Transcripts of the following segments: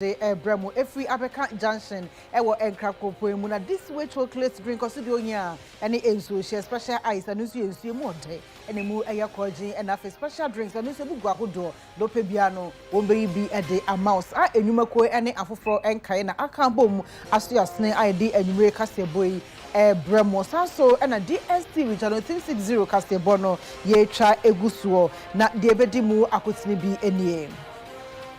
The Bremo every Abeka Junction, Ewa Enkrakopo, Muna, this way chocolate drink or Sidonia, any enso, share special ice, and you monte, and a moo ayakoji, and after special drinks, and Nusu Guahudo, Lope Biano, Wombe be a day a mouse, I and Numako, any afro and Kaina, I can't boom, as your snake ID and you cast a boy. Bremo Sasso and a DST which I don't think 60 Castebono, ye try egusuo, na debedimu akutini be any.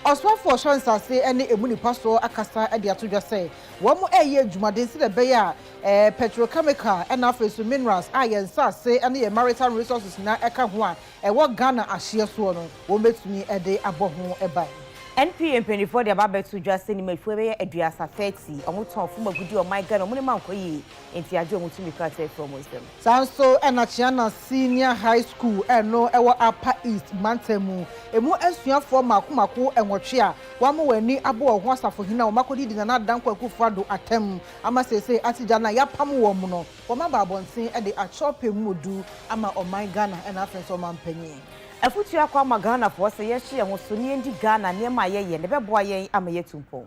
Oswa for chance say any emuni pastor akasa e de atodwa say wo mo eye dwumaden si de be ya petrochemical and afresu minerals ayensa say any maritime resources na eka ho a e wo Ghana ahye so no wo metumi e de aboho e bai NPM 24 de ababetu dwa say ni mafu be aduasa 30 omo ton fuma gudi o my Ghana omo ne mankoyi enti ajo omo tumi ka tell from wisdom Sanso Enachiana Senior High School no ewo Upper East Mantemu emu asuafo makomako enwotwe a wamo wani abo ho asafo hina o makodi di na dankwa akufado atem ama sese atija na yapam wo mu no wo maba abonten e de achope mudu ama o my Ghana na afenso mampanyi afutu akwa ma Ghana for say ye hye ho so ni endi Ghana ne ma ye ne beboa yen ama ye tumpon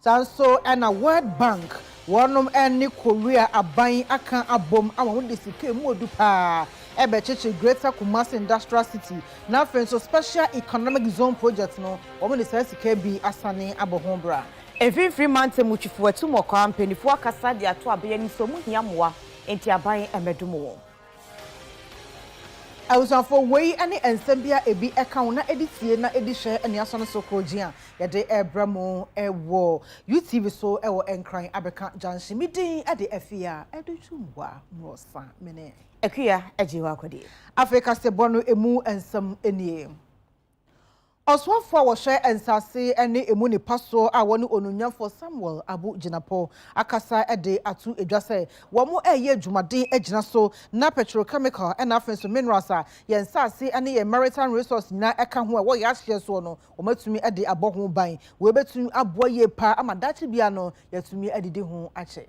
Sanso na World Bank wonom eni Korea aban aka abom ama wo de sika mu odu pa ebe cheche Greater Kumasi Industrial City na afenso Special Economic Zone Project no wo de sika bi asane abohombra free month muchifo atu mo company fo akasa de ato abe ni so mu hiamoa enti aban emedumo wo for way any ensembia ebi account na editie na edihye ene aso no sokrogia ye de Bremo ewo UTV so ewo enkran Abeka Junction midin e de afia edutumwa mosa mene akuya ejiwa akode Africa se bono emu ensem enie Oswafo wo hwe ensase ene emu ni paso a wonu onunyafo Samuel Abu Jinapo akasa ede atu edwase wo mo eye dwumaden agina so na petrochemical and afenso minerals a yensase ene ye maritime resource na eka ho a wo ya hye so no wo matumi ede aboho ban wo betumi aboa ye pa amadachi bia no yatumi adidi ho ache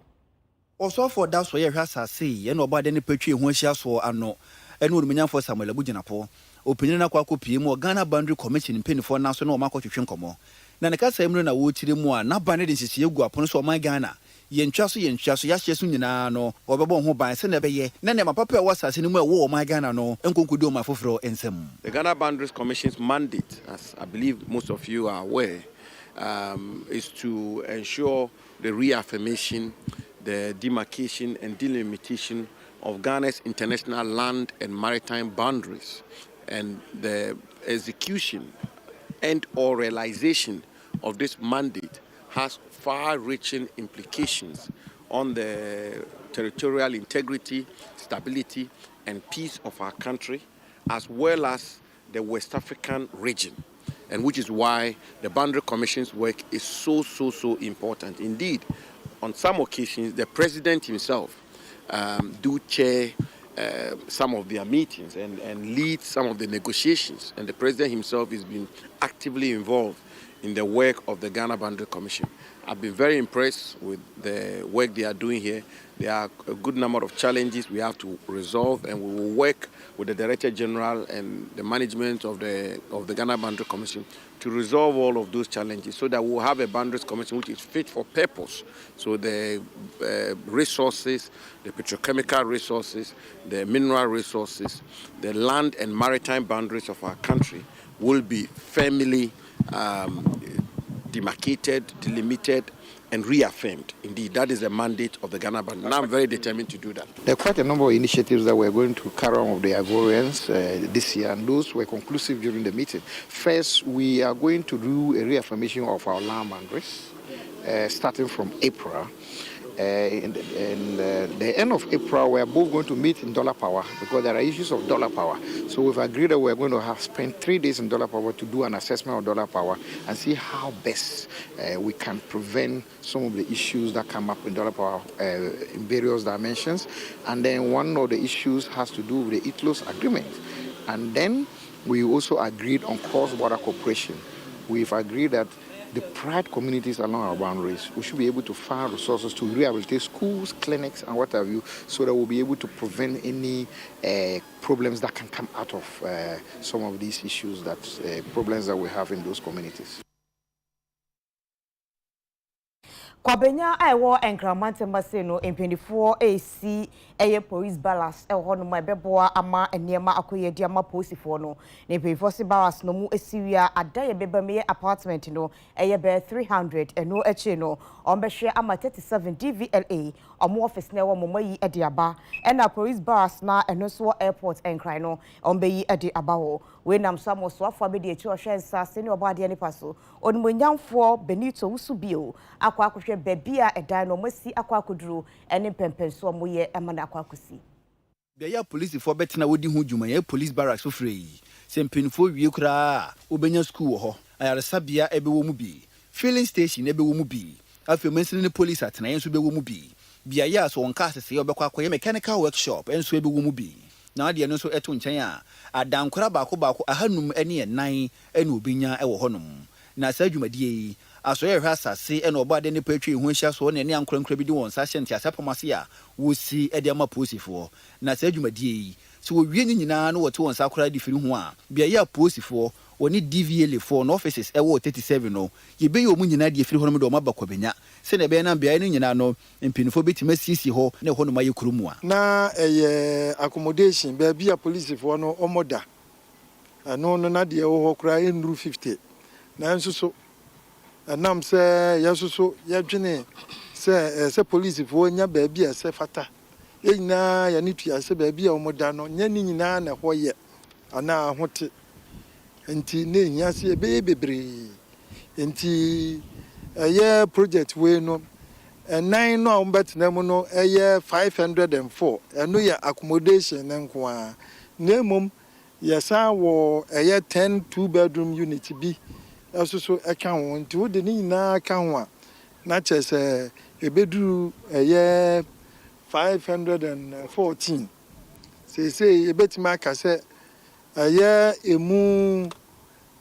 Oswafo da so ye hwasase ye no obade ne petwe ho ahia so ano ene onunyafo Samuel Abu Jinapo opinion kwa kopie mu Ghana Boundary Commission mpenifo na so na omakotwetwe nkomo na ne kasa emre na wo tire mu a na ban de sisi egu apono so oman Ghana yentwa so ya hye so nyina no obebo ho ban se na beye na ne mapapa e wasase ni mu e wo oman Ghana no enkonkodi o mafoforo ensem. The Ghana Boundaries Commission's mandate, as I believe most of you are aware, is to ensure the reaffirmation, the demarcation and delimitation of Ghana's international land and maritime boundaries, and the execution and or realization of this mandate has far-reaching implications on the territorial integrity, stability, and peace of our country, as well as the West African region, and which is why the Boundary Commission's work is so important. Indeed, on some occasions, the President himself do chair some of their meetings and lead some of the negotiations, and the President himself has been actively involved in the work of the Ghana Boundary Commission. I've been very impressed with the work they are doing here. There are a good number of challenges we have to resolve, and we will work with the Director General and the management of the Ghana Boundary Commission to resolve all of those challenges so that we will have a Boundaries Commission which is fit for purpose. So the resources, the petrochemical resources, the mineral resources, the land and maritime boundaries of our country will be firmly demarcated, delimited, and reaffirmed. Indeed, that is the mandate of the Ghana Boundary. And I'm very determined to do that. There are quite a number of initiatives that we're going to carry on with the Ivorians this year, and those were conclusive during the meeting. First, we are going to do a reaffirmation of our land boundaries, starting from April. In the end of April, we are both going to meet in Dollar Power because there are issues of Dollar Power. So we've agreed that we're going to have spent 3 days in Dollar Power to do an assessment of Dollar Power and see how best we can prevent some of the issues that come up in Dollar Power in various dimensions. And then one of the issues has to do with the ITLOS agreement. And then we also agreed on cross-border cooperation. We've agreed that the pride communities along our boundaries, we should be able to find resources to rehabilitate schools, clinics, and what have you, so that we'll be able to prevent any problems that can come out of some of these issues, problems that we have in those communities. Kwabenya ewo enkramante mbase no empendifo AC eye police balance ewo no ma beboa ama enema akoye di ama posifo no ne empendifo se balance no mu esiwia adaye bebame apartment no eye be 300 eno echi no ombehwe ama 37 DVLA omo office na ewo momayi ede aba ena police balance na eno so airport enkran no ombeyi ede aba ho we nam samo so afo abedi echi ohwensa se ne obade ne paso onimonyamfo Benito Usubio akwa bebia edan no masi akwakoduro ene pempenso moye emana akwakosi bia police for betina wodi hu djuma ye police barracks so free sempinfo wie kura obenya school ho ayaresabia ebewo mu bi filling station ebewo mu bi afemensin ne police atena yenso bewo mu bi bia ya so wonka asese obekwa akoye mechanical workshop enso ebewo mu bi na ade no so eto nchen a adankora baako ahanum ene nan ene obenya ewo honom na sa dwumadie asoye hwasase ene obade ne patwe hu hia so ne ankorankora bi di won sa hyente asapomase a wosi ede ama posifo na sa dwumadie so wowie nyina no wote won sa akora di firi hu a bia ya posifo woni DVLA for no offices ewo 37 no ye be yo mu nyina de firi ho no de o mabakwabenya se ne be na bia ne nyina no mpinifo betima sisi ho ne ho no maye kurumu a na accommodation be bia police for no omoda no na de wo kora enru 50 na nso so nam se yasuso yadwene se police fo nya ba bia se fata nyina ya ne tua se ba bia omoda no nya ni nyina na hoye ana ahote enti ne nya se be bebre enti project we no nine no umbetena mu no 504 eno ya accommodation nko a nemum yesa wo 10 2-bedroom unit bi asuso eka ho nti wo de ni na ka ho a na chese ebeduru 514 se ebetima ka se emu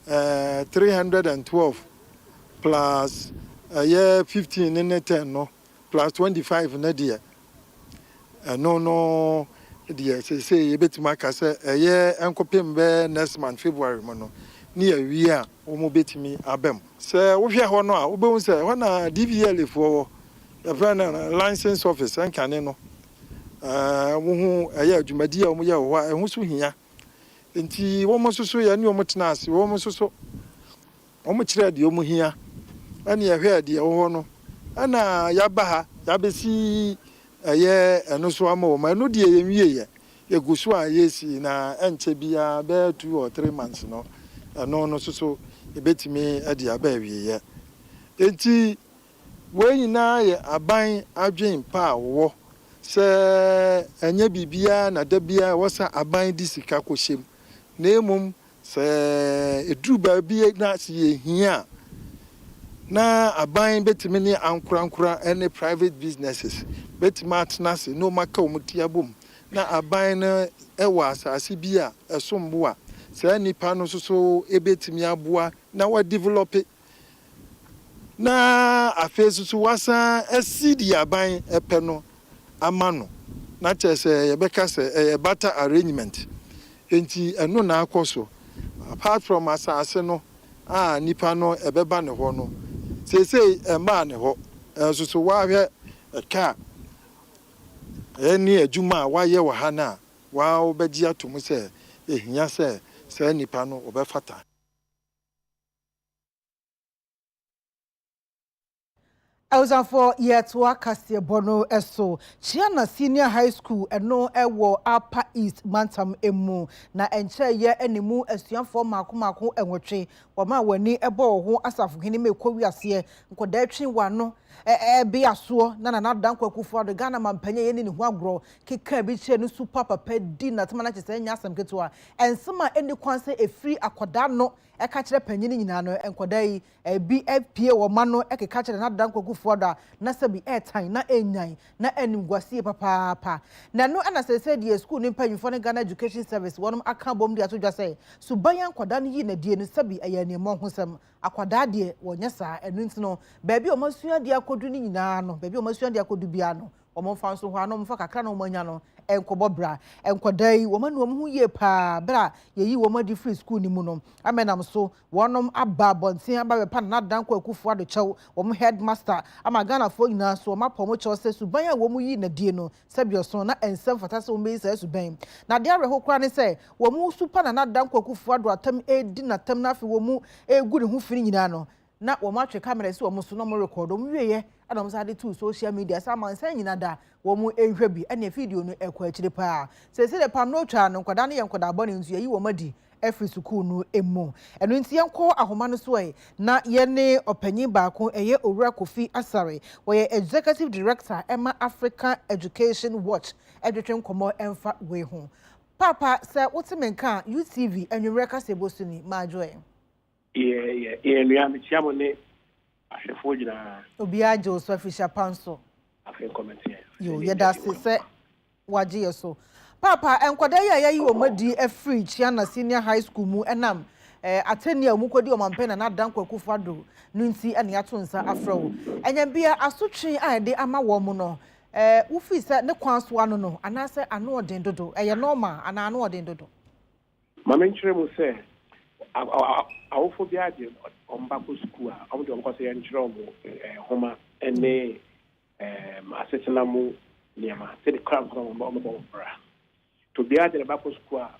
312 plus 15 in 10 no plus 25 na dia no dia se ebetima ka se enkopem be next month February mo no ni awi a wo mo betimi abem se wo hwe ho no a wo be se ho na DVLA for the license office enkane no wo hu adwumadi a wo ye wo a hu so hia enti wo mo soso ya ni wo mo tena ase wo mo soso wo mo kire de wo mo hia ani ya hwe de wo no ana ya ba ha ya besi eno so ama wo ma no de ye nwie ye gusu a yesi na enche bia be 2 or 3 months no no so ebetimi ade aba awiye enti we nyina ye aban adwen pa wo se enye bibia na dabia wosa aban di sika kohyem na emum se eduru ba bi na se ye hia na aban betimi ne ankura any private businesses betimi atena se no maka omutiabom na aban na ewa asase bi a esombo a se nipa no so ebetimi aboa na wa develop na afesu so wasa asidi aban epe no amano na chese yebeka se better arrangement enti eno na akoso apart from asase no nipa no ebeba ne ho no sesei emba ne ho so wa hwe ka eni adwuma wa ye wa ha na wa obegi atom se ehia se nipa no obefata. For Yetua Cassia Bono Eso, Chiana Senior High School, and no ewo Upper East Mantam Emu, na enche ye enimu esuan for Makumako and Wache, Wama weni ebo who asaf hinime Kowiasie, Nkodetrin wano, be a so, Nana Danko for the Ghana man penny in Wagro, Kika Biche, no super papa dinner, Tamanachi Yasam Ketua, and some any kwanse a free aquadano. E catch the penny in ano and Kodai, a BFP or Mano, a catch another danko for that, Nasabi airtime, na enyan, na enguasi papa. Nano, and as I said, the school in paying for the Ghana Education Service, one I can't bomb the just say, so Bayan Kodani in a dear Sabi, a yani among whom Aquadadi or Yasa, and Winsno, baby almost dear Koduni Nano, baby almost dear Kodubiano. omo fa nso ho anom fa kakra na omanya no enkobo bra enkodai woman no hu ye pa bra yeyi woman di free school ni mu no amenam so wonom aba bonten aba be pa na danko akufo ado chew womo headmaster ama Ghana fo nyina so ma pomo chew se suban a womo yi na die no sebioson na ensem fata se womo yi se suban na de areho kra ne se womo supa na danko akufo ado atam edi na tam na afi womo egu ne hu firi nyina no na womo atwe camera se womo so no mo record womo wieye adam sa de to social media sa man san nyina da womo ehwe bi ene video no ekọ akire pa se de pam no twa no nkwada ne yenkwada bọ ne nsu yi womo di every school no emu eno nti yenko ahoma no so na ye ne opanyin baako eye Owura Kofi Asare wo executive director Emma African Education Watch edwetwen komo emfa we ho papa se wotimenka UTV enwure ka sebosuni majoe yeah michiamo ne ahwefo gina obi ajo so official panso afen comment here yo yeda se waje yeso papa enkwada ya yi omadi afri chiana senior high school mu enam atenia mu kodi omampena na dankwa kufado nunti ene ato nsa afro enyam bia asotwe a de ama wo mu no ufi se ne kwanso ano no anase ano odin dodo eye normal ana ano odin dodo mama nkyere mu se awofo bi ade ombako school a omo de onko se nkyere omo homa ene asetena mu niama se de kram kram omo bra to be ade bako school a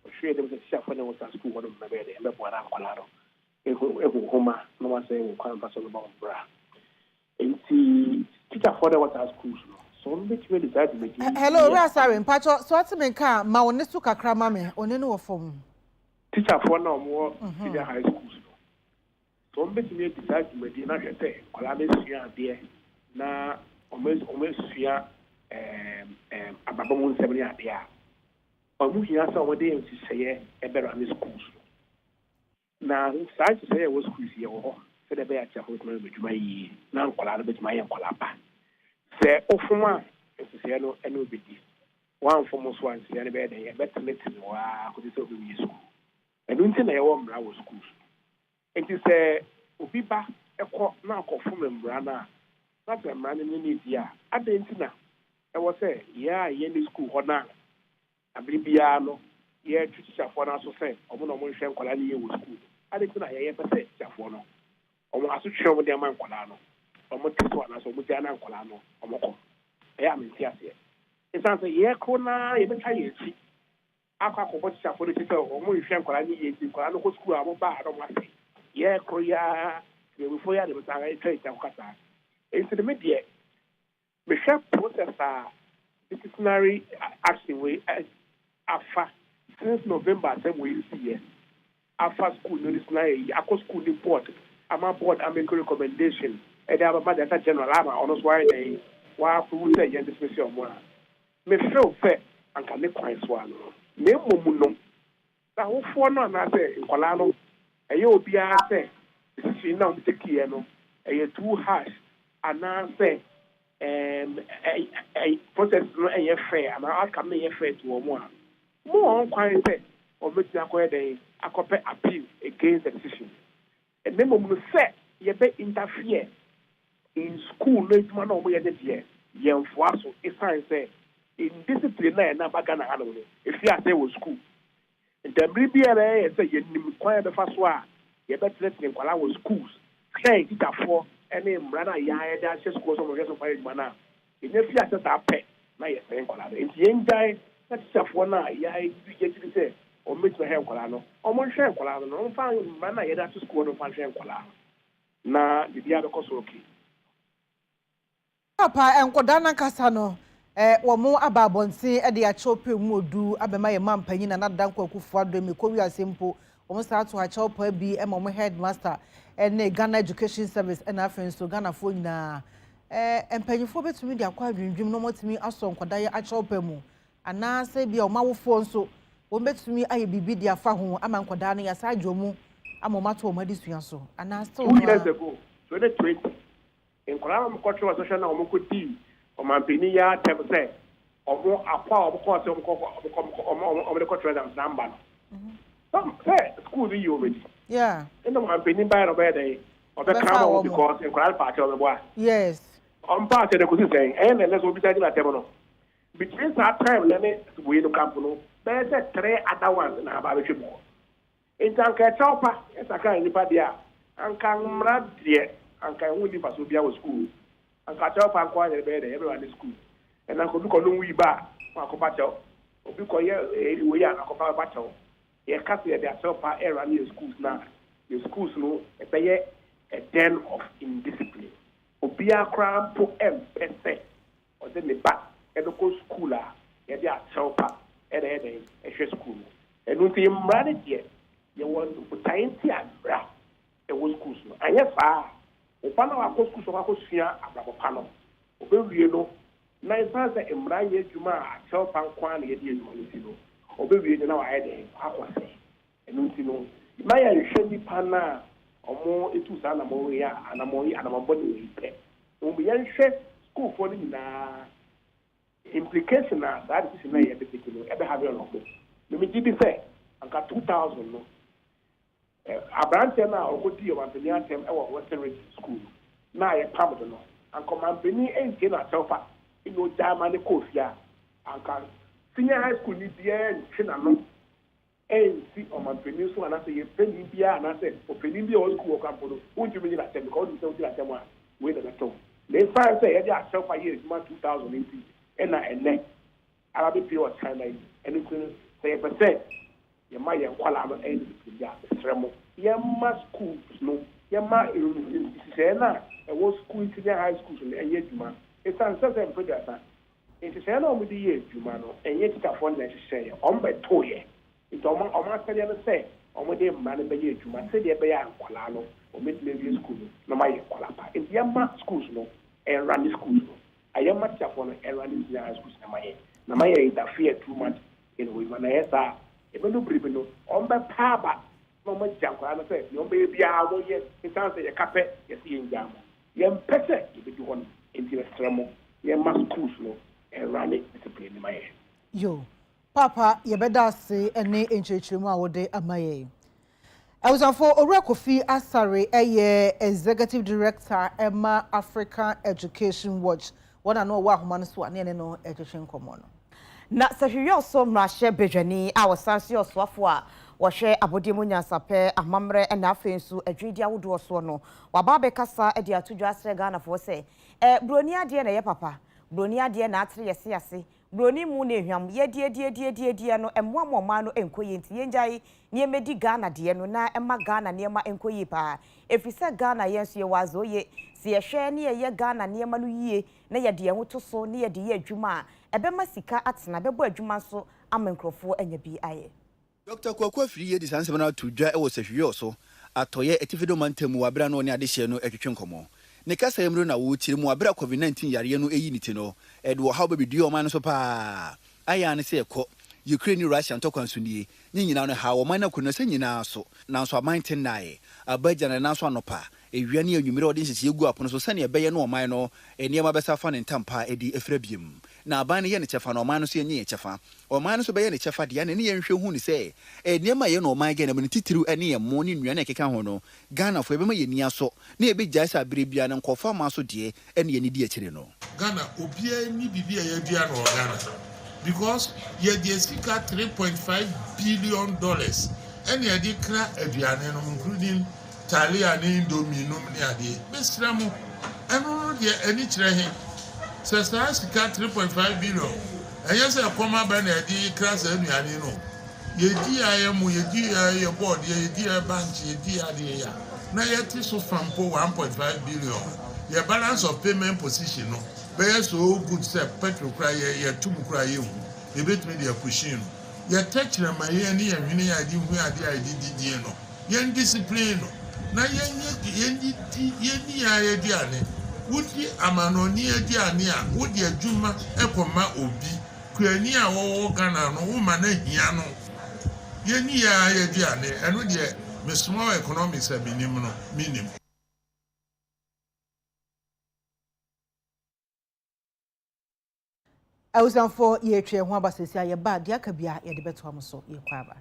ohwe dem se sha fone wota school wodo na be de embe bora nkwalaro ehu homa no ma se kwan paso no bra enti teacher for the water schools no so mbeti we decide to make hello Rasare mpacho so atimenka ma woni su kakra ma me oni no wo fom teacher for na omo senior high schools no so mbeti we decide to make na hwete kwala be sua ade na omo sua ababamu nsem ni ade a omo hia sa omo de nsiseye ebera ni schools na sai to say was schools ye wo se de be ya cha ho no beduma yi na nkwala no beduma ye nkwala ba se ofuma nsiseye no ene obedi wan fomo so ansiseye ne be de ye betleti wa ko se obi school enu nti na ye wo mra wo schools enti se obi ba ekọ na akọfo mbra na te mra ne ni dia ade nti na e wo se ya ye ni school ho na abribia no ye twitchafo na so se omo no mo hwe nkwala ni ye wo school ade nti na ye pese twitchafo no omo aso twe omo de man nkwala no omo teso na so omo dia na nkwala no omo ko ya menti ase e san se ye ko na ye betwa ye chi akwa akọbọ twitchafo de tete omo hwe nkwala ni ye chi nkwala no ko school a mo ba ado mo ase ye ko ya ye before ya de betwa ye twa twitchafo kata enti de media me hwe processor disciplinary action we afa since November time we see afa school no disciplinary akọ school the board ama board make recommendation e dey about data general ama honest why dey wa fu say yen dismiss your mo me feel fair anka me kwan so ano me momu no na wo fo no na say nkola no e ye obi a say si na o take here no e ye too harsh ana say process no e ye fair ama outcome e ye fair to o mo a mo on kwan say o me ti akoye dey akope appeal against the decision and then mo say ye be interfere in school no it man o mo ye dey ye mfoaso e sign say in discipline na baga na hanu no if you say wo school and the BBA say ye nim kwan be fa so a ye be threat nkwala wo schools say itafo ene mra na ya ya da school so mo get so fire mana e ne fi ase ta pe na ye say nkwala e ye njai na itafo na ya ye ti say o meet me nkwala no o mo hwe nkwala no o fa mra na ye da school no fa hwe nkwala na bibia be koso okay papa enkoda na kasa no wo mo ababonten e de a chope mu odu abema ye mampanyi na dankwa akufo ado me ko wi asempo wo mo start to a chope bi e mo headmaster ne Ghana Education Service and afen so Ghana fo nyina empanyifo betumi de akwa dwindwim no motumi aso nkoda ye a chope mu ana se bia o mawofo nso wo betumi aye bibi de afa ho ama nkoda no ya sa adwomu ama mato o madisua so ana still 2 years ago 2020 in Kolam cultural association na omukoti o mampeni ya tebse omo akwa obukọ se omo de cultural number no say school you already yeah eno mampeni ba no be dey o be come because in Kolam party o be boa yes on part of the Kusin, and let's be taking a demo. Between that time, let me win the company. There's a 3 other ones in our barbecue more. In Tanka Chopper, as I can't anybody, and can run yet, and can only pass Ubia school. And Kachopper and quiet bed, everyone in school. And I could look on we bar, Marco Pacho, or because we are not a battle. You can't see their chopper around your schools now. Your schools know a den of indiscipline. Obia cram to M. Or then the back, and the schooler, and their chopper, and a school. And when they run it yet, you want to put time to bra. It was schools. And yes, Opana wa schools of Akosia, Abapano. Obey you know, nice as a Mraya Juma, chopper and quan, Yedino. Obey you know, I had a say. And you know, my Shelly Pana, or more, it was an Amoria, and Amoria, and Amaboni. When we share school for the implication that is in a particular, ever have your local. Let me give you say, I got 2,000. A branch now, or good deal, and the Yantem, our Western school. Now a permanent, and command Benny and Jenna Sofa, in no jam and the coast, yeah, and can senior high school need the end, Chinano. And see on my peninsula, and I say, Penny Bia, and I said, for Penny old school company, won't you mean that them because you don't get them one, wait at all. They find say, yeah, self a year is 2018, and I and next. I'll be pure China, and it's say a percent. You might have quality and the tremor. Yama schools, no, Yama, Sena, and was school to the high schools and yet, man. It's uncertain for that. It's a Sena with the year, Jumano, and yet it's a fun necessary, on by Toye. It's almost say, on with them man by year, Juma, say the Bayan Qualano, or mid level school, no my qualapa. It's Yama schools, no, and run the schools. I am much upon and running the high schools, Namaya. Namaya interfere too much in women. Even no bribino, on by Paba, no much jump. I say, no baby, I will yet. It sounds like a carpet, you see in Jam. Yam Pesse, if you want into a stremo, Yama schools, no, and run it discipline in my head. Yo. Papa, you better say any inchimwa would de amaye. I was on for Kofi Asare, Executive Director, Emma African Education Watch. One and know what Manswa, no education common. Na sahwiyo so mrahye bedwani a wasanse oswafo wo hwe abodimunya sape amamre na afensu adwidi awodo so no waba bekasa e de atodwa asre Ghana fo se broni ade na ye papa broni ade na atre yese yase broni mu na ehwam ye die no emmoamoma no enkoye nti yenjai ne emedi Ghana de no na emma Ghana ne emma enkoye pa efise Ghana yenso ye wazo ye si ye hwe ne ye Ghana ne emma no yie na ye de enwoto so ne ye de ye adwuma ebe masika atena bebo adwuma so amenkrofo anya bi aye. Dr. Kwaku afiri ye di sansem na tudwa e wo sehwe so atoye etifido mantemu wabra no ne adehye no etwetwe nkomo ne kasa yemro na wo tiri mu wabra COVID-19 yare no eyi niti no edwo how be di o man so pa aya ne se ekọ Ukraine Russia ntokwanso nie nyina no ha wo man na kono se nyina so nanso amanten nae abaja na nanso anopa ewia ne anwumire ode nhyehyɛ egu apono so sane ebeye no oman no eniema besa fa ne ntampa edi efrabiem na aban ne ye ne chefa na oman no so enye chefa oman no so beye ne chefa de ne ye nhwe hu ni se eniema ye no oman ge na me titiru ene ye mo ne nua na keka ho no Ghana fo ebema ye nia so na ebegya sa berebia ne nkofa ma so de ene ye ne di akire no Ghana obia ni bibia ye dua no Ghana because ye dey sika $3.5 billion ene ye di kra aduane no including Talia ni Indomie no ni ade mesra mu eno de ani kire he se sika 3.5 billion eye se koma ba na di kra sa anuane no ye di ayemu ye di ye board ye di bank ye di ade ya na ye ti so fampo 1.5 billion ye balance of payment position no be so good say petrol cry ye tum cry ye hu e betumi de pushing ye touch na ma ye ni ye hwene ya di hu ade di no ye discipline no na yenni ya di ane wudi amanoni di ane a wudi adwuma ekoma obi kwani a wo Ghana no wo ma na hia no yenni ya di ane eno de small economics a minimum. I was on for ye twe ho abasesi aye ba de akabia ye de beto am so ye kwaba.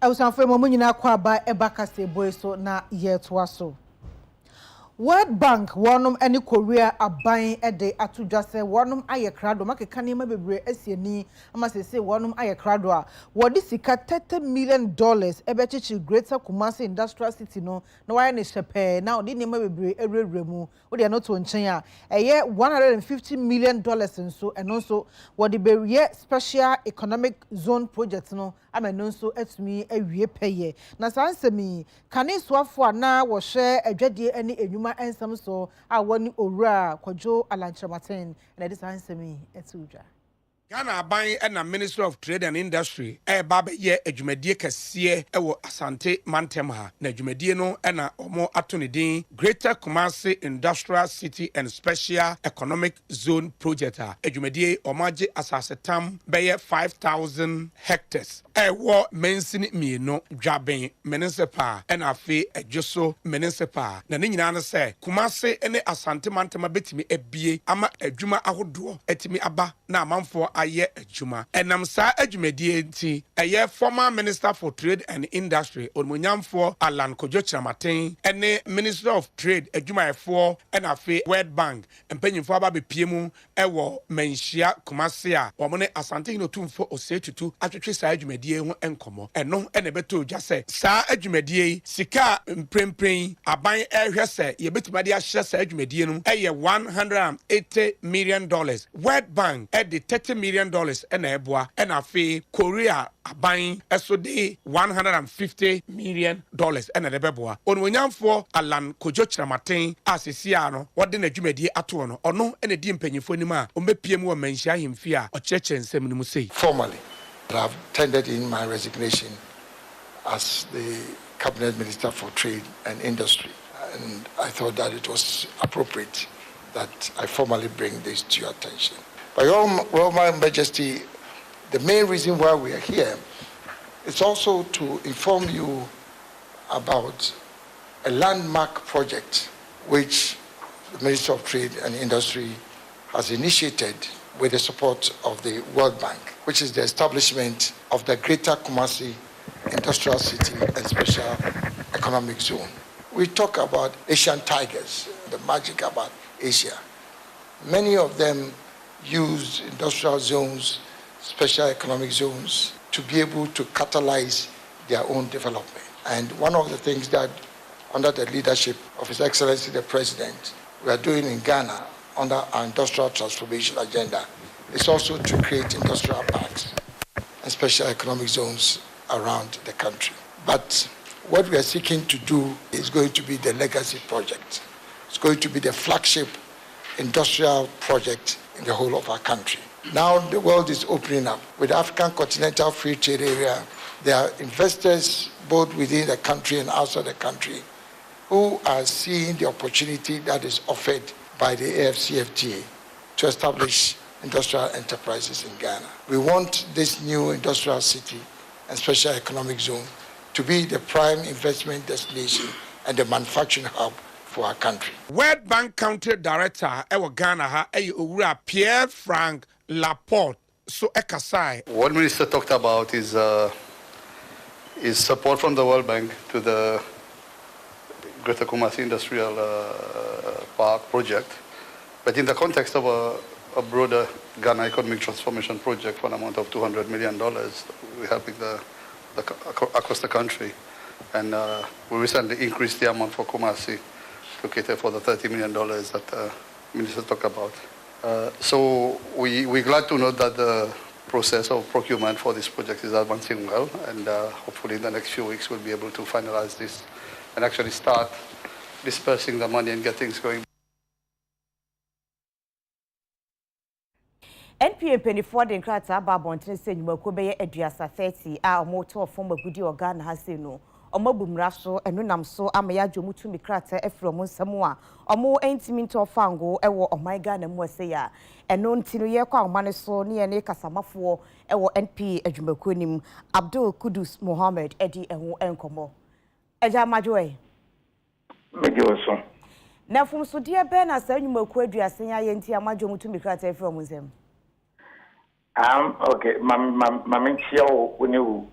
awusanfo mo nyina kwa aba eba kase boy so na yeto so World Bank wonum any Korea aban ede atudwa se wonum aye krado makeka ne ma bebre asiani ama se wonum aye krado a wodi sika $30 million ebechichi Greater Kumasi Industrial City no na why ne shepe na odi ne ma bebre erewremu odi no to nchen a eye $150 million nso eno nso wodi be special economic zone project no ama no nso atumi awie peye na sansemi kane soafo na wo hwe adwade ani enwuma ensam so a woni owura Kwadwo Alanchamaten na dis ansemi etudwa Ghana aban and the Ministry of Trade and Industry baba ye adwumadie kese ewo Asante Mantem ha na adwumadie no na omo atonidin Greater Kumasi Industrial City and Special Economic Zone Project ha adwumadie omaje asasetam beye 5,000 hectares ewo mensini mieno dwaben municipal na afi adwoso municipal na ne nyina no se Kumasi ne Asante Mantem betimi ebie ama adwuma ahodo etimi aba na amanfo aye adwuma enam sa adwumadie nti eye former Minister for Trade and Industry onmonyamfo Alan Kwadwo Alanchamaten ene Minister of Trade adwumayefo na afi World Bank empanyimfo aba bepiemu ewo manhia Kumasi a omone Asante hinotumfo osetutu atwetwe sa adwumadie ho enkomo eno ene beto dwa se sa adwumadie sika mprempren aban ehwe se ye betumade ahye sa adwumadie no eye $180 million World Bank at the $30 million and eboa and afi Korea aban esode $150 million and a beboa onwonyamfo Alan Kwadwo Alanchamaten asisia no wode na dwumadie ato no ono ene di mpanyimfo nim a ombepiem wo manhia himfi a okyerkyere nsem nim sei formally I've tendered in my resignation as the Cabinet Minister for Trade and Industry, and I thought that it was appropriate that I formally bring this to your attention. By Your Majesty, the main reason why we are here is also to inform you about a landmark project which the Ministry of Trade and Industry has initiated with the support of the World Bank, which is the establishment of the Greater Kumasi Industrial City and Special Economic Zone. We talk about Asian tigers, the magic about Asia. Many of them use industrial zones, special economic zones, to be able to catalyze their own development. And one of the things that, under the leadership of His Excellency the President, we are doing in Ghana under our industrial transformation agenda is also to create industrial parks and special economic zones around the country. But what we are seeking to do is going to be the legacy project. It's going to be the flagship industrial project in the whole of our country. Now the world is opening up. With the African Continental Free Trade Area, there are investors both within the country and outside the country who are seeing the opportunity that is offered by the AFCFTA to establish industrial enterprises in Ghana. We want this new industrial city and special economic zone to be the prime investment destination and the manufacturing hub for our country. World Bank Country Director ewo Ghana ha owura Pierre Frank Laporte so ekasai. What Minister talked about is support from the World Bank to the Greater Kumasi Industrial Park project, but in the context of a broader Ghana economic transformation project for an amount of $200 million, we're helping across the country, and we recently increased the amount for Kumasi to cater for the $30 million that the Minister talked about. So we're glad to note that the process of procurement for this project is advancing well, and hopefully in the next few weeks we'll be able to finalize this and actually start dispersing the money and get things going. NPA penifo de nkrata ba bontre se nyumako be aduasa 30 a omoto form agudi organ ha se no omabumra so enu nam so amaya dwomutu mikrata efro mo nsam a omo entimi nto fango ewo omaiga na mu ase ya enu ntino ye kwa omane so ne ye ne kasamafo ewo NPA adwumako nim Abdul Kudus Mohammed edi ehu enkomo eja majoe mejoso na fumso die be na sa nyumako aduasa ya yenti amajo mutu mikrata efro mo nsam okay, Mamma Chia, when you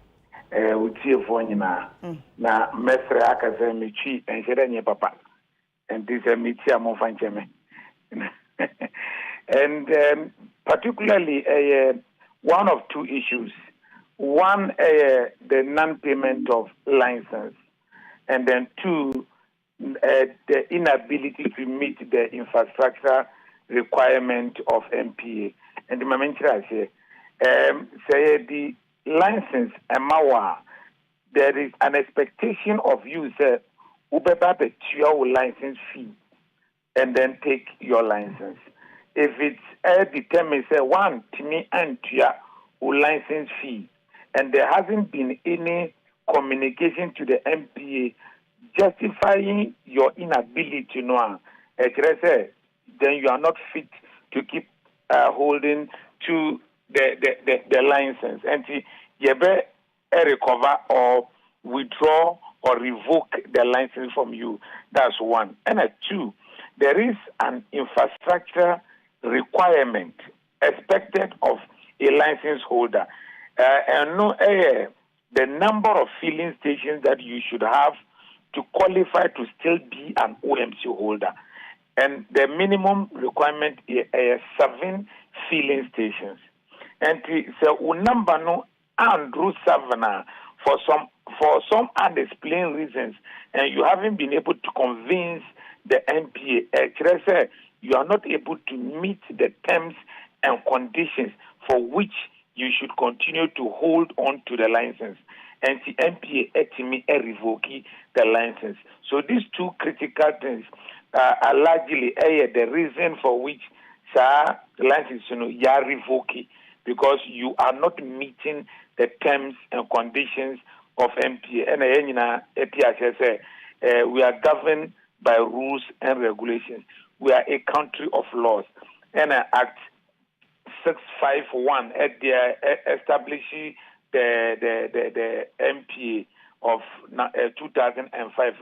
utiefo nyina na mesre aka se mechi enhede nye papa and this mechi amfa ncheme and particularly one of two issues. One, the non-payment of license, and then two, the inability to meet the infrastructure requirement of MPA. And the moment I say the license amawa, there is an expectation of you say ubeba your license fee and then take your license. If it's determined say one to me and to license fee, and there hasn't been any communication to the MPA justifying your inability to know, then you are not fit to keep holding to the license. And you better recover or withdraw or revoke the license from you. That's one. And two, there is an infrastructure requirement expected of a license holder. And the number of filling stations that you should have to qualify to still be an OMC holder. And the minimum requirement is 7 filling stations. And so number no Andrew Savannah for some unexplained reasons, and you haven't been able to convince the MPA. You are not able to meet the terms and conditions for which you should continue to hold on to the license. And the MPA etimi revoke the license. So these two critical things are largely the reason for which the license you are revoking, because you are not meeting the terms and conditions of MPA. And we are governed by rules and regulations. We are a country of laws. And Act 651 at the establishing the MPA of 2005.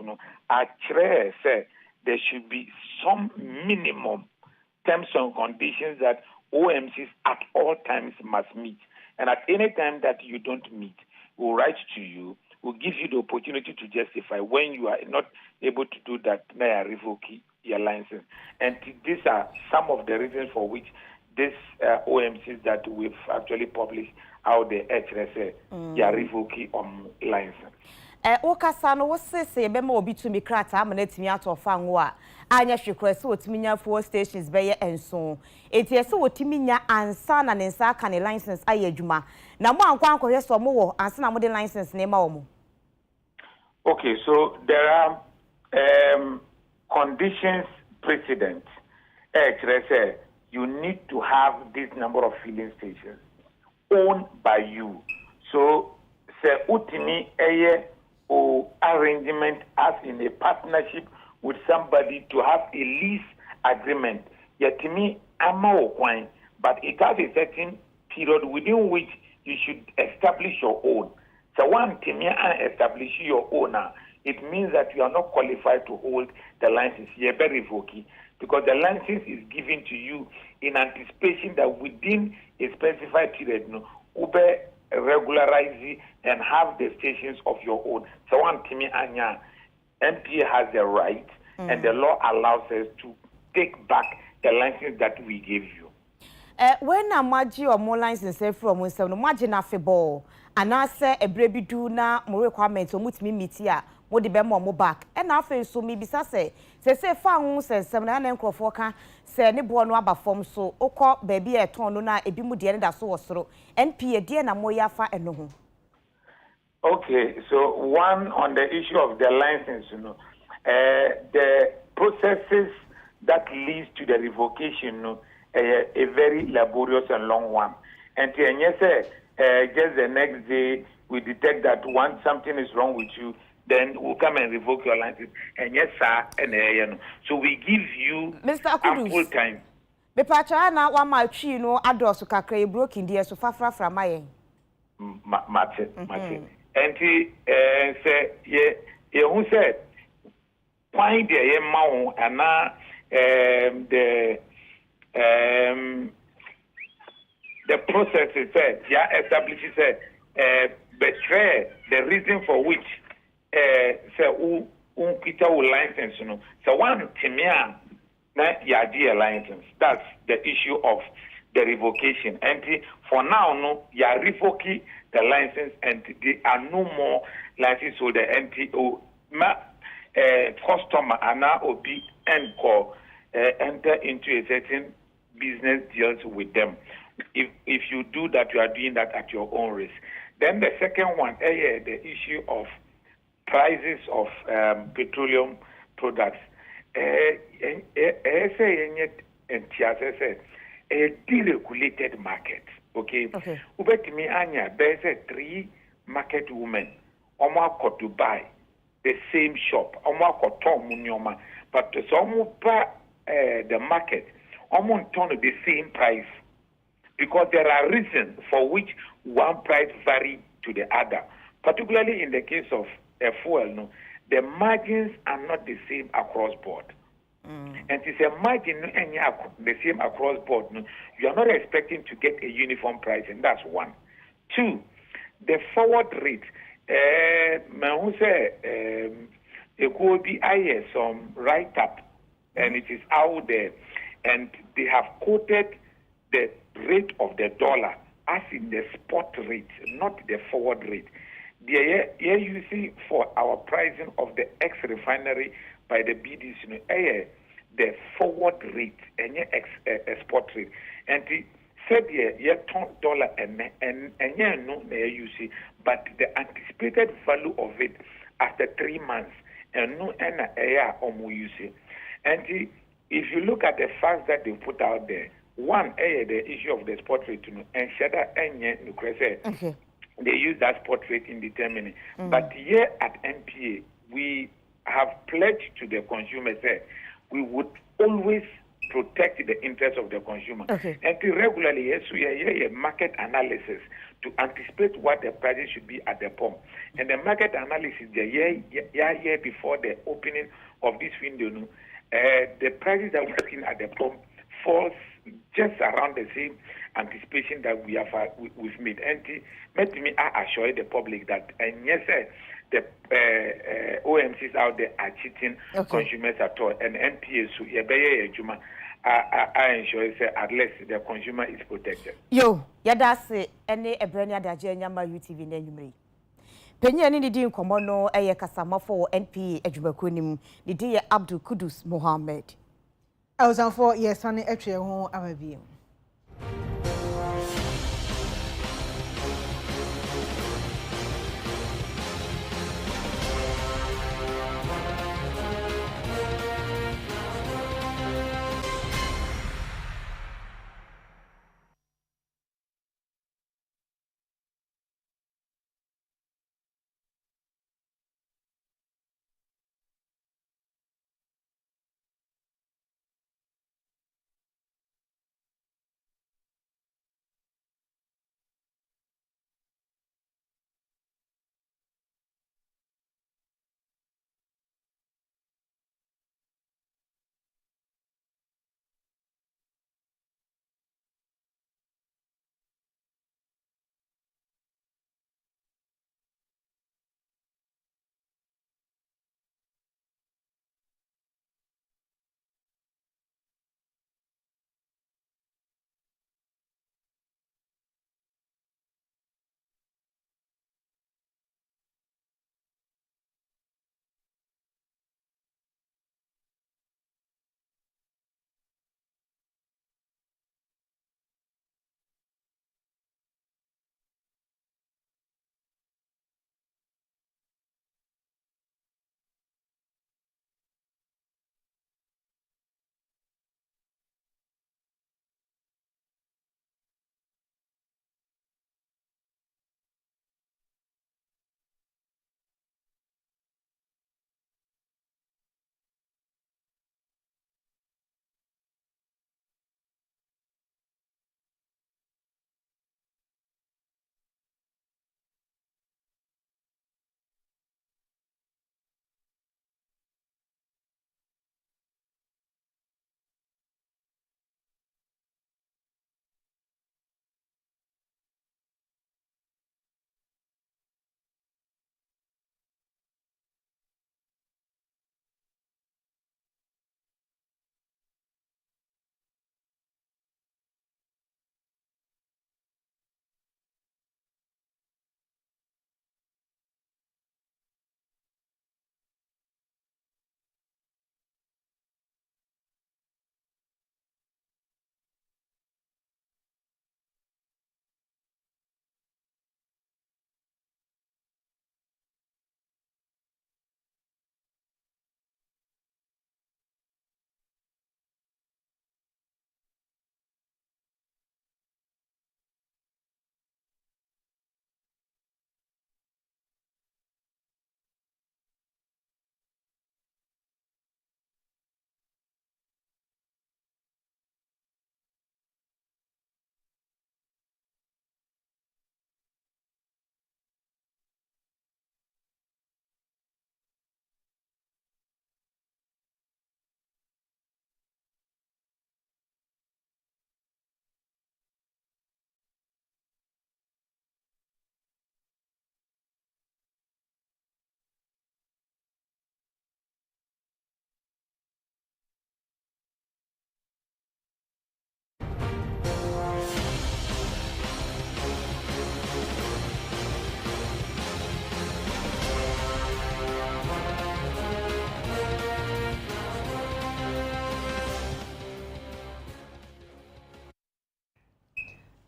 Actually, said there should be some minimum terms and conditions that OMCs at all times must meet. And at any time that you don't meet, we'll write to you, we'll give you the opportunity to justify. When you are not able to do that, may I revoke your license. And these are some of the reasons for which these OMCs that we've actually published out the HRSA, they are revoking license. Okasano was say bema obi to me krata amanetimi ato fanwa anya hwekra se otimi nya 4 stations beye enso eti ese otimi nya ansa na nensa aka ne license aye adwuma na mo ankwa ankohwe so mo wo ansa na mo de license ne ma wo mo. Okay, so there are conditions precedent. You need to have this number of filling stations owned by you. So say utimi eye or arrangement as in a partnership with somebody to have a lease agreement. Yetimi ama okwan, but it has a certain period within which you should establish your own. So one timi establish your own, it means that you are not qualified to hold the license. You better revoke it, because the license is given to you in anticipation that within a specified period, ube regularize and have the stations of your own. So one Timi Anya, MPA has the right and the law allows us to take back the license that we gave you. When a maji or more license from Winston, no margin of a ball, and I say a brebi do na more requirements or mutimi mitia, what the bemo mo back. And after so me bisa say found says 7 and Crofoka say any born waba form so oko baby a ton na a bimu dear that so through NPA dear na moya fa and no. Okay, so one on the issue of the license, the processes that leads to the revocation, a very laborious and long one. And yes, just the next day we detect that once something is wrong with you, then we'll come and revoke your license. And yes, sir, and so we give you Mr. ample time. Me pacha na wa ma twi no adoso kakra e broken there so fafra fra mayen. Mate. And say ye who said find the amount and the process is said, establishes betray the reason for which say unkita license no so one timia na yadi license. That's the issue of the revocation. And for now no ya revoke the license and there are no more license so the NTO ma customer ana obi and call enter into a certain business deals with them. If you do that, you are doing that at your own risk. Then the second one, the issue of prices of petroleum products. A deregulated market. Okay. Ubetimi anya, there's a 3 market women. Oma ko to buy the same shop. Oma ko tom munyoma. But some buy the market. Oma turn the same price. Because there are reasons for which one price vary to the other. Particularly in the case of fuel, no, the margins are not the same across board. And it's a margin the same across board. No, you are not expecting to get a uniform price, and that's one. 2, the forward rate. It could be some write-up, and it is out there, and they have quoted the rate of the dollar as in the spot rate, not the forward rate. Here you see for our pricing of the ex-refinery by the BDC, the forward rate and spot rate. And he said $10 and no you see, but the anticipated value of it after 3 months and no you see. And if you look at the facts that they put out there, one, the issue of the spot rate, and they use that spot rate in determining. But here at NPA, we have pledged to the consumer that we would always protect the interests of the consumer. And regularly, yes, we are market analysis to anticipate what the prices should be at the pump. And the market analysis, the year before the opening of this window, the prices that we're looking at the pump falls just around the same anticipation that we've made. And let me assure the public that, and yes, the OMCs out there are cheating consumers at all. And NPA, so I ensure at least the consumer is protected. Yo, yadase any ebrania da nyama UTV n'enyumre. Penye ni di nkomo no eye kasamafo NPA adwumakonim ni di Abdul Kudus Mohammed. Awsanfo yesane atwe ho amabiem.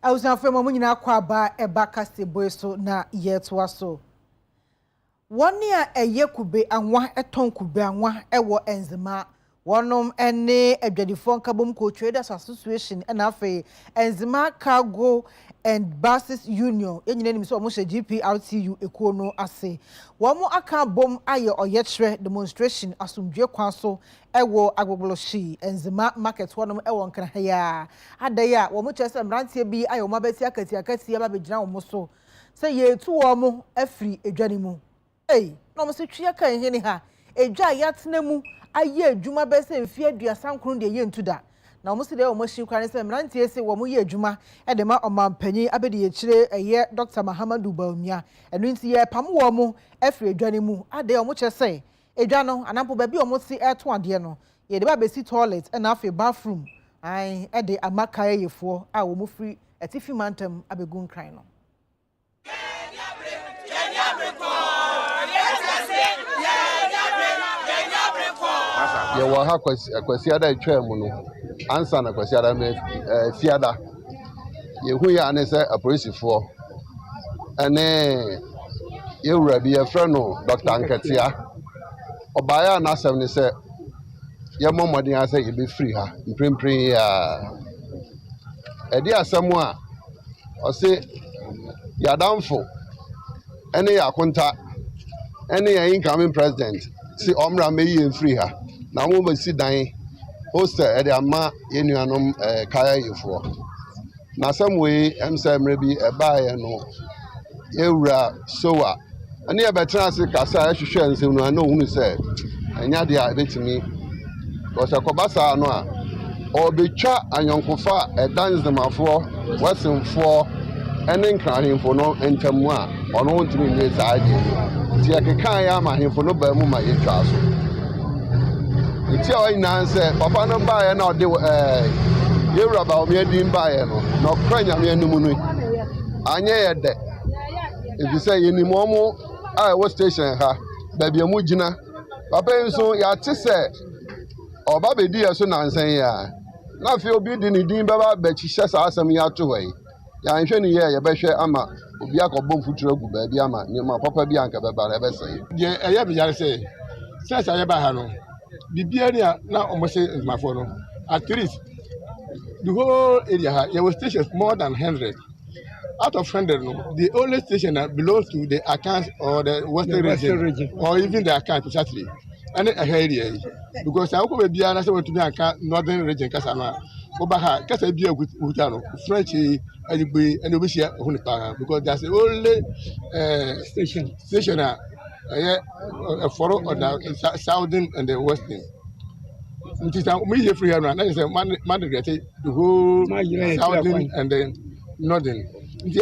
Awusanfo mu nyina kwa ba eba kase boy so na yeto aso. Woni a eye kube anwa eton kube anwa ewo enzima. Wonom ene adwadifo nkabom ko traders association na afi enzima cargo and buses union yenyina nim so mo hye GPRTU ekuo no ase. Womo aka bom aye oyekre demonstration asumdwe kwan so ewo agbogloshi enzima market wonom ewo nkrahaya adaya womo chese mrantie bi aye womo abeti akati aba begina womo so se ye tu womo afri edwane mu no mo se twa kan hene ha edwa yatena mu aye adwuma bese mfie aduasa nkron de ye ntuda na omo se de omo hyi kwan se mrantie se womo ye adwuma e de ma omampanyi abedi ye kire eye Dr. Mahamadu Bawumia enu nti ye pam womo afri edwane mu ade omo chese edwa no anampo ba bi omo si eto ade no ye de ba besi toilet na afi bathroom ai e de amaka yefo a womo free etifi mantem abegun kran no ye wa ha kwasi ada etwa mu no ansa na kwasi ada me fiada ye hu ya ne se apolisifo ene ye wura bi ye frɛ no Dr. Nketia obaya na asem ne se ye momodin ase ye be free ha mprempren ya edi asem a o se ya damfo ene ya konta ene ya incoming president si omra me ye free ha na mo be si dan hostel e de ama yenuanom kaya yefo na samwe emsa mre bi e baaye no ewura sowa ani e betra se kasa ehwehwe nsem no ana ohunu se enya de a betimi ko se kobasa no a obetwa anyonkofa edanzemafo wasemfo ene nkrahemfo no entamu a ono ntimi nye saade ti akekan ya ma hemfo no ba mu ma yetwa so ti a ina se papa no baaye na ode yewura ba o me din baaye no no kranya me anumu no anye ye de if you say yeni momo what station ha baby amu gina papa nso ya te se oba be di eso na nsan ya na fe obi di ni din baba ba chihye sa asem ya to hwe ya nhwe ni ye behwe ama obi akobom futuro gu ba bi ama ni ma papa bi anka baba na be sai je eye bi yare say since aye ba ha no bibia na omose mafo no at least the whole area ha there was stations more than 100. Out of 100, no, the only station that belongs to the account or the western region, or even the account exactly, and a area because I will be an answer to the account northern region, Casana, Obaha, Casabia with Utano, French, and we share because that's the only station a follow on the southern and the western. It is a free hand, that is a man the whole southern and then northern. The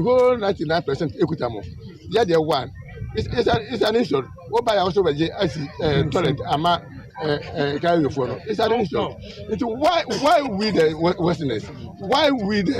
whole 99% equitable. The other one it's an issue. What by also by toilet ama carry phone. It's an issue. It's why we the Westerners? Why we the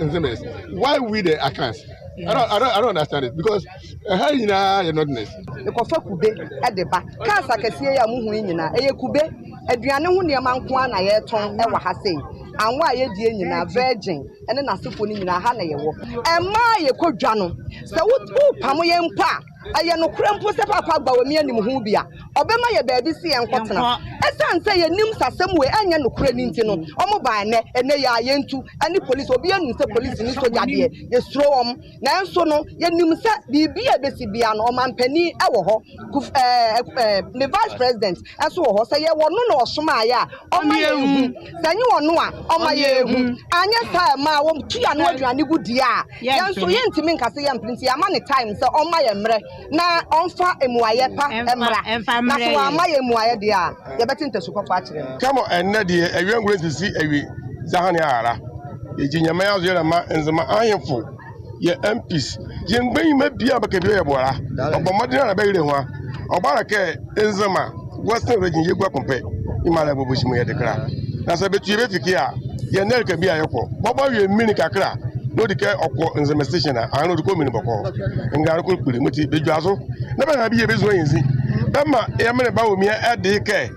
Nzemes? Why we the accounts? I don't understand it because how you know you're not nice. The kofa kube at the back. Kasa kesiye ya muhu nyina. Eye kube aduane ho niam nko na ye ton e wa ha sei. Anwa ye die nyina virgin ene na sefo ni nyina ha na ye wo. Ema ye kodwa no. Se wo pam ye mpa aye no krempo se papa gba wa mi anim ho bia. Obema ye baabi si ye nkotena. Esan se ye nim sasem we anya no kura ni nti no. Omo ba ene ya ye ntu ani police obi anu se police ni soja de ye sro om. Nanso no ye nim se bibia besi bia no omampani e wo ho the vice president eso wo ho se ye wo no na osoma ya omaye hu sanyi wo no a omaye hu anya sa ma wo tua no aduane gudi a yanso ye ntimi nkase ye mprinti ya ma ne time se omaye mre na onfa emuaye pa emra na so amaye emuaye de a ye beti ntesu kofa akire come on na de ewen gure sisi ewi zahani ara ye jinyama ya zo ma nzema ahemfo ye MPs jengben ma bia ba kebia ye bora obomodin na ba yire ho obara ke nzema western region ye gwa kompe imala boboshimo ye dekra na se betu ye fiki a ye nel ka bia ye ko bobo ye mini kakra no dike okwo nzema station a anu diko mini boko ngaro ko kpiri muti bejuaso na ba na bia bezo yinzi bema ye mene ba omi e de ke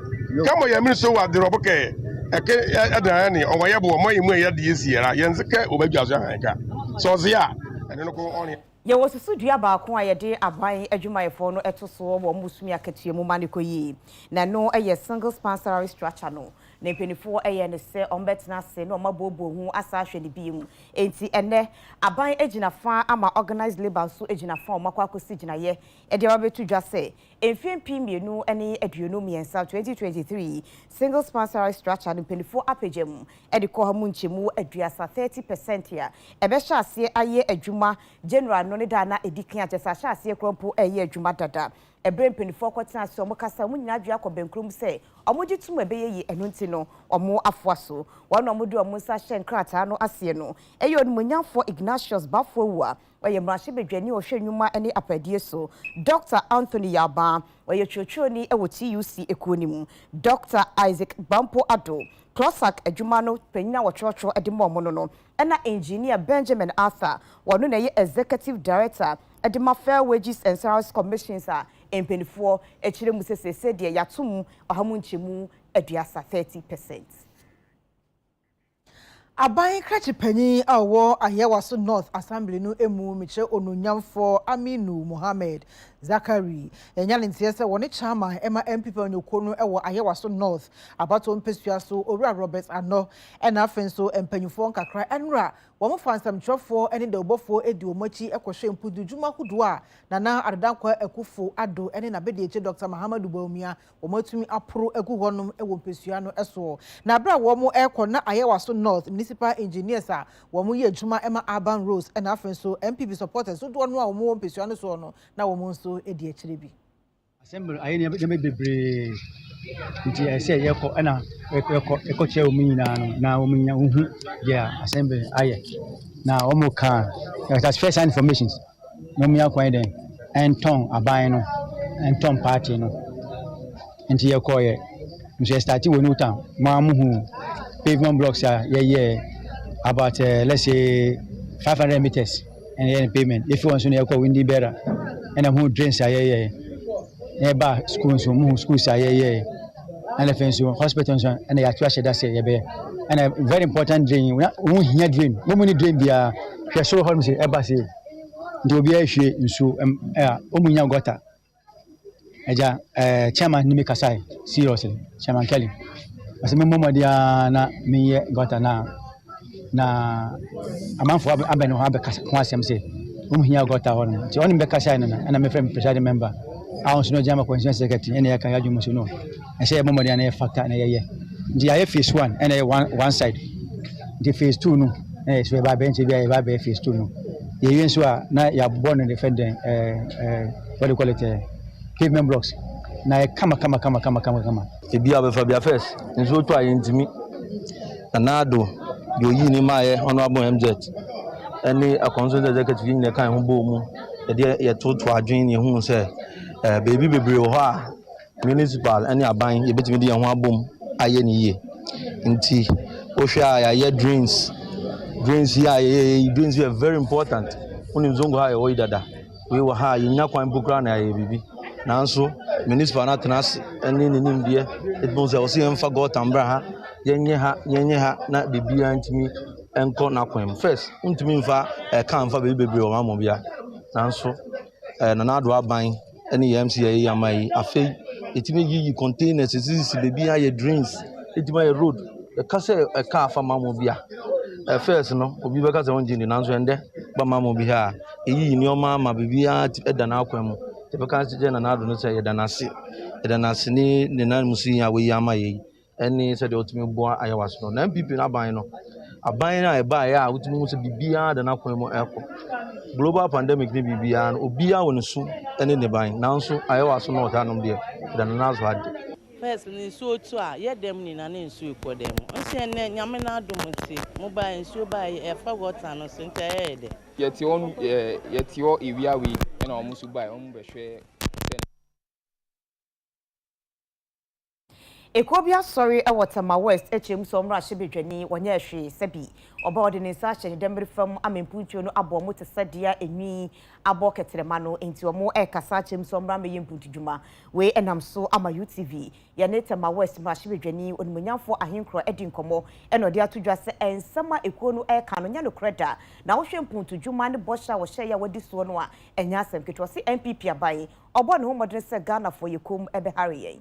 kamo ye mini so wa de robo ke adani o waye bo mo yimu ya de yesiera yenseke obadwa so hanka so zia ene no ko on ye wo susu dua ba ko ayede aban adwumayefo no eto so wo musumi akatua mu maniko yi na no eye single sponsory structure no na penifo eye ne se ombetena se no mabobo hu asa hwe ne bi mu enti ene aban agina fa ama organized labor so agina fa makwa akosi gina ye e de wabetu dwa se emfimpi mienu ene aduonu miensa 2023 single sponsory structure no penifo apagem e de ko ha mu nchemu aduasa 30% ya e be sha ase aye adwuma general no ne da na edikan atesa sha ase krompo eye adwuma dada ebrem penifo kwotena se omo kasa mu nyina adua ko benkrum se omo gitum ebeye yi eno nti no omo afoaso wona omo de omo sa hye nkrata no ase no eyo no munyafo Ignatius Bafowa oye mrahye bedwani ohwe nwuma ene apadie so Dr. Anthony Yaba oye chochoni ewo TUC ekonimu Dr. Isaac Bampo Ado Closac adwuma no panyina wo chocho ede mo no ena engineer Benjamin Arthur wono na ye executive director ede ma Fair Wages and Salaries Commissions a empenifo echire mu sesese de yatum ohamu nchemu aduasa 30%. Aban krachi panyi awo Ayewaso North Assembly no emu miche ononyamfo Aminu Mohammed Zakari enyale ntiese woni chairman ema MPP onyoko no ewo Ayewaso North abato mpesua so Owura Robert Ano ena afenso empanyufo nkakra enra wo fansam twofo ene de obofo edi omachi ekohwe mpudu juma hudu a nana adedankwa ekufo ado ene na bedi eche Dr. Mahamadu Baumia wo matumi apro egu honum ewo mpesua no eso na bra wo mo ekọ na Ayewaso North municipal engineers a wo mo ye juma ema Urban Rose ena afenso MPP supporters so do no a wo mo mpesua no so no na wo mo nso edi echire bi assembly aye ne bebre nti ese yeko ana eko che omunyina no na omunya hu yeah assembly aye na omuka that's first information no me akwan den enton aban no enton party no nti yeko ye nti start we no town ma muhu pavement blocks yeah about let's say 500 meters and then payment if you want to yeko windy better and am who drains yeah eba schools mu schools yeah and the fence hospitals and the actual that say yeah and a very important drain we here drain we money drain bia hwe so home say eba say ndo bia hwe nsu omunya gota eja chairman ni mekasai seriously chairman Kelly ase me momo dia na me gota na amanfo abeno ha bekasa ho asem say omunya gota hon ti oni bekasai na me friend presiding member I want to know Jama Constituency Secretary and I can you must know. I say Momodi and a factor and a the phase 1 and one side. The phase 2 no. It's where by bench be phase 2 no. The events were now you are born and defending what do you call it pavement blocks. Now come. The be able for be first. And so to I intimi. Anado you yini my honorable MZ. Any a constituency secretary in the kind of boom. Ye to adwin ye hu say baby bebre ho a municipal any aban ye betimi de ho abom aye ni ye nti ohwa ya drains here drains are very important unim zongo ha ye wo dada we wo ha ye nya kwan bukra na ye bibi nanso municipal na tenas any nim de it means I was emfa got ambra ha yenye ha na bibia ntimi enko na kwan first untimi mfa kan fa baby bebre ho amom bia nanso nana do aban any MCA yamai afei etimi yi containers sisi bebi aye drains etimi aye road e kase e ka afa mamo bia first no obi be kase won jini nanso ende ba mamo bi ha eyi ni o ma bebi a eda na akwan mu te be kase je nana do no se eda na se ni nan musi ya we yamai eni se de otimi bo Ayewaso no na MPP na aban no aban na e ba ya otimi mu se bibia da na akwan mu eko global pandemic ni bibia no obia wonsu ene ne ban nanso Ayewaso no tanom de da nazo ade first ni so to a ye dem ni na ne nsu ko dem nse ne nyame na adom nti mo ba nsu ba e fa water no so nta ye de ye ti o ewia we na o musu ba o mo be hwe Ekobia sorry Tama West HM Somra Shibidwani wanya hwe sebi oba ode ne sa hye dembre fam amempuntuo no abo mo te sadia enwi abo ketrema no enti omo kasa HM Somra me yemputudwuma we enam so ama UTV ya ne Tama West ma Shibidwani onimonyamfo ahenkro edi nkomo eno de atodwa se ensama ekuo no ka no nya no kreda na wo hwe mputudwuma ne bosha wo hye ya wadi so no a enya asem ketwo se MPP abai obo ne ho modern se Ghana for yekom ebe hare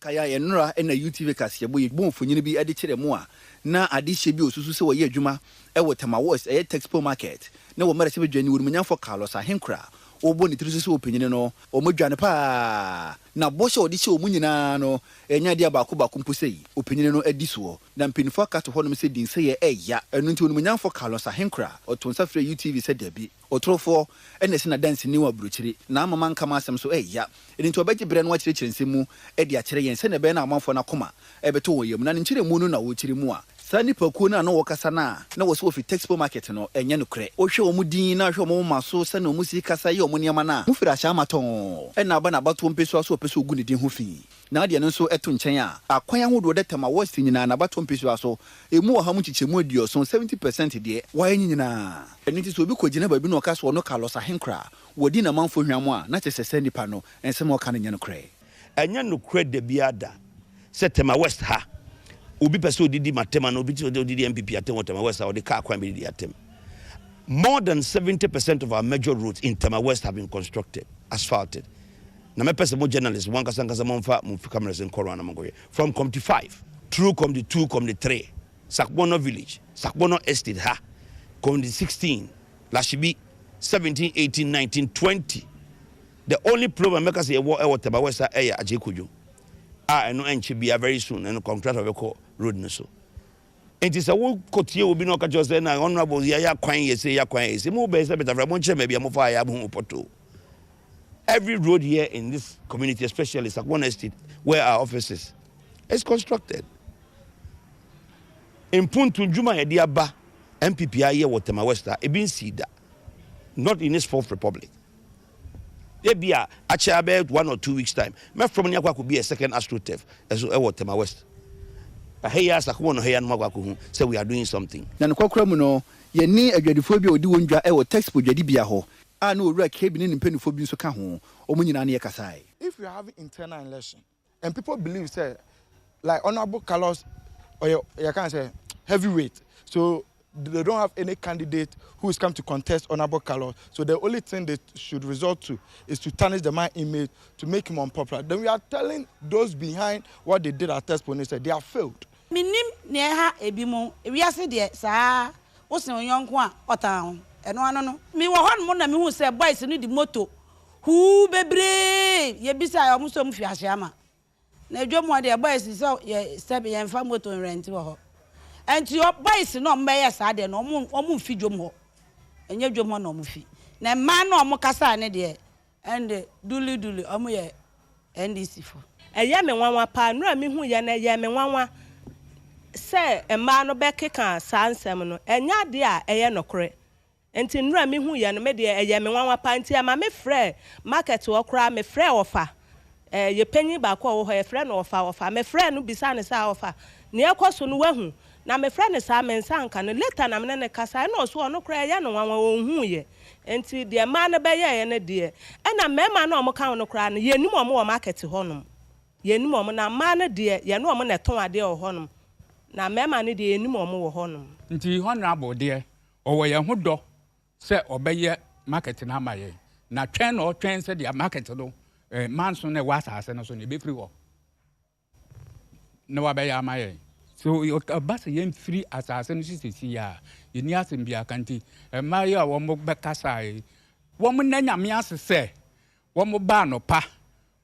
Kaya yenura ena UTV kase bo mfonyini bi ade kire mu a na ade hye bi osusu se wo ye adwuma e Tama West Texpo Market na wo mara se bedwani wo munyamfo Carlos Ahenkra obo ni trisu se opanyini no o modwane pa na bosha odi hye o munyina no enya de abako mpusei opanyini no adi so na mpinfo aka to honom se din se ye eya enu nti wo munyamfo Carlos Ahenkra otonsa frɛ UTV se dabi otrofo ene se na dance ni wa bruchiri na amama nka masem so eya eni nti obegi bre no wa kyerɛ nsemu e de akyerɛ yen se na be na amanfo na koma ebeto wo yem na nkyerɛ mu no na wo kyerɛ mu a sani pakuo na wo kasa na wo so ofi Texpo Market no enye no kre wo hwe wo din na hwe wo maso se na wo si kasa ye wo niam na mu fira sha maton ena aba na bato mpeso so opeso ogu ne din ho fi na de no so eto nkyɛn a akwan ahodo de Tama West nyina na bato mpeso so emu wo ha mu kyikyemu adio so 70% de wa nyina eni ti so obi kogina ba bi no kasa no Carlos Ahenkra wodi na manfo hwamu a na kyesese nipa no ensem o ka ne nyano kre enya no kre de biada se Tama West ha obi pese odidi matema na obi odidi MPP atem Tama West or the car kwan bi atem. More than 70% of our major roads in Tama West have been constructed, asphalted. Na me pese mo journalists one kasa monfa mo cameras in corona mongoye from Committee 5 through Committee 2 Committee 3 Sakbono village Sakbono estate ha Committee 16 Lashibi 17 18 19 20. The only problem make us say e Tama West area Ajekuju no enchi be very soon and contract of a road no so it is a wo kotie obi no ka just na honorable ya kwan ye say ya kwan ye say mo be say better from nche me bia mo fa ya mo poto. Every road here in this community, especially Sakbono estate where our offices is constructed in Puntu Juma e dia ba MPP aye wo Tama West e bin sida not in its fourth republic. Ebia actually about 1 or 2 weeks time. Me from Nyakwa could be a second AstroTurf as well Tama West. Hey as Sakbono hey and Magwaku say we are doing something. Na nkwakra mu no ye ni adwadifo bi odi wondwa e wo Texpo dwadi bia ho. A no owura kebi ne mpanifo bi nso ka ho. Omo nyina na ye kasai. If you have internal election and people believe say like Honorable Carlos or you can say heavyweight. So they don't have any candidate who is come to contest Honorable Carlos. So the only thing they should resort to is to tarnish the man image to make him unpopular. Then we are telling those behind what they did at Texpo, they have failed. Minim neha ebimo ewiase de saa wo se yonko a otan eno ano no mi wo hon mo na mi hu se boys no di moto hu bebre ye bisa ya omuso mu fiase ama na adwomo de boys so ye step ye mfa moto rent wo ho enti boys no mbeye saa de no omu fi dwom ho enye dwom ho no omu fi na ma no omu kasa ne de and duli omu ye NDC fo eye me nwanwa pa no mi hu ye na ye me nwanwa se emma no bekeka sansem no enya de a eye nokore enti nura mi hu ye no me de eye me nwanwa pa enti ama me frɛ market wo kora me frɛ ofa ye panyi ba ko wo ho ye frɛ no ofa me frɛ no bisa ne sa ofa ne ekoso no wahu na me frɛ ne sa me nsa nka no later na me ne kasa na oso no kora ye no nwanwa wo hu ye enti de ma no be ye ne de e na mema na omo kan no kora no ye nim omo wo market honom ye nim omo na ma no de ye no omo na ton ade ho honom na mema ne de enim omo wo honom nti honorable de owo ye ho do se obeye market na amaye na twen no twen se de market do manso na wasa ase no so ne be free wo na wa be ya amaye so bas ye free asase no sisi ya ye ni asem bia kanti maye a wo mo be kasai wo mo na nyame ase se wo mo ba no pa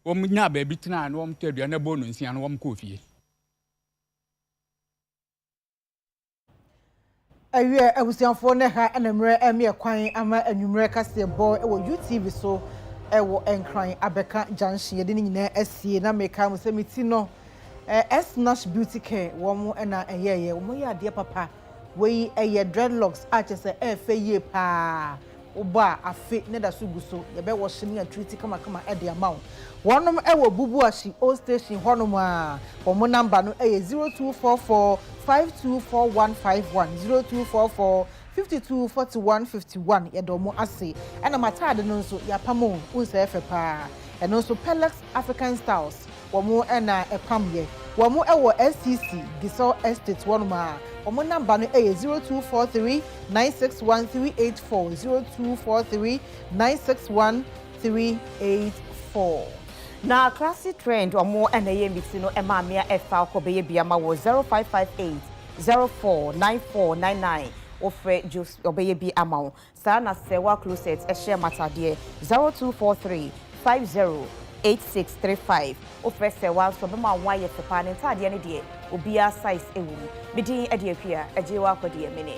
wo mo nya ba bi tena no wo mo tadua na bo no nsia no wo mo ko fie awie abusianfo ne ha enemre eme kwan ama anwumre kase bo e wo UTV so e wo enkran abeka junction ye de nyina asie na meka mo semiti no S-Nash Beauty Care wo mo na eyeye wo mo ya de papa we eye dreadlocks a chese e fe ye pa oba afe ne da so guso ye be wo hye ne treat kama e de amount wonom e wo bubu ashi o station honom a wo mo number no e 0244 524151 0244 524151 ye do mo ase e na matade no nso ya pamo unse efe pa e no nso Pelex African Styles wo mo e na e pam ye wo mo e wo SCC Gisol Estate wonom a wo mo number no e 0243 961384 0243 961384 na classic trend omo enaye mixi no emamia efa akobeye biama wo 0558 049499 ofre just obeye bi amount sana sewa closet ehye matade 0243 508635 ofre sewa so bema wan ye fepa ne tade ne de obia size ewu bidin ade akua ajewa akode mene